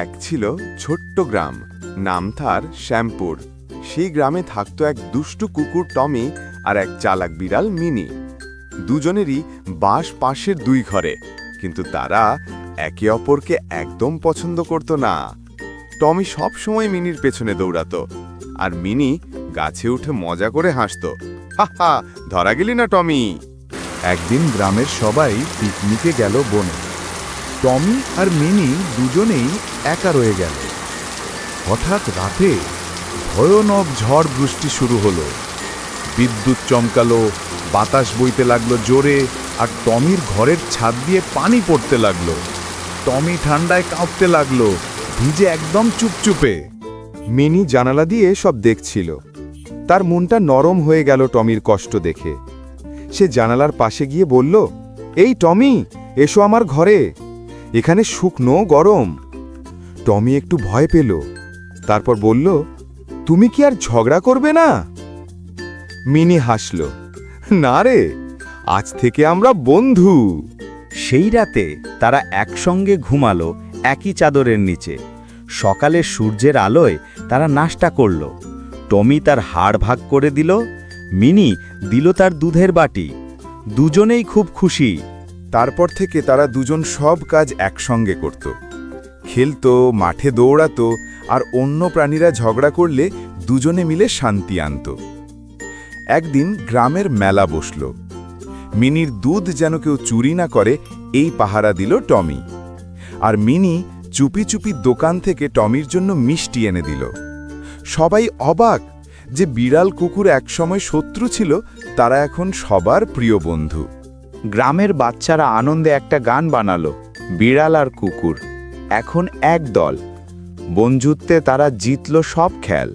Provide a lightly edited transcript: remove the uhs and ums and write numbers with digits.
এক ছিল ছোট্ট গ্রাম, নাম তার শ্যামপুর। সেই গ্রামে থাকতো এক দুষ্টু কুকুর টমি আর এক চালাক বিড়াল মিনি। দুজনেরই বাস পাশের দুই ঘরে, কিন্তু তারা একে অপরকে একদম পছন্দ করত না। টমি সব সময় মিনির পেছনে দৌড়াতো, আর মিনি গাছে উঠে মজা করে হাসতো। হা হা, ধরা গেলি না টমি। একদিন গ্রামের সবাই পিকনিকে গেল বনে। টমি আর মিনি দুজনেই একা রয়ে গেল। হঠাৎ রাতে ভয়ানক ঝড় বৃষ্টি শুরু হলো। বিদ্যুৎ চমকালো, বাতাস বইতে লাগলো জোরে, আর টমির ঘরের ছাদ দিয়ে পানি পড়তে লাগলো। টমি ঠান্ডায় কাঁপতে লাগলো, ভিজে একদম চুপচুপে। মিনি জানালা দিয়ে সব দেখছিল। তার মনটা নরম হয়ে গেল টমির কষ্ট দেখে। সে জানালার পাশে গিয়ে বলল, এই টমি, এসো আমার ঘরে, এখানে শুকনো গরম। টমি একটু ভয় পেল, তারপর বলল, তুমি কি আর ঝগড়া করবে না? মিনি হাসল, না রে, আজ থেকে আমরা বন্ধু। সেই রাতে তারা একসঙ্গে ঘুমালো একই চাদরের নিচে। সকালে সূর্যের আলোয় তারা নাস্তা করল। টমি তার হাড় ভাগ করে দিল, মিনি দিল তার দুধের বাটি। দুজনেই খুব খুশি। তারপর থেকে তারা দুজন সব কাজ একসঙ্গে করত। খেলতো, মাঠে দৌড়াতো, আর অন্য প্রাণীরা ঝগড়া করলে দুজনে মিলে শান্তি আনত। একদিন গ্রামের মেলা বসল। মিনির দুধ যেন কেউ চুরি না করে এই পাহারা দিল টমি। আর মিনি চুপি চুপি দোকান থেকে টমির জন্য মিষ্টি এনে দিল। সবাই অবাক যে বিড়াল কুকুর একসময় শত্রু ছিল, তারা এখন সবার প্রিয় বন্ধু। গ্রামের বাচ্চারা আনন্দে একটা গান বানালো, বিড়াল আর কুকুর এখন এক দল। বন্ধুত্বে তারা জিতল সব খেল।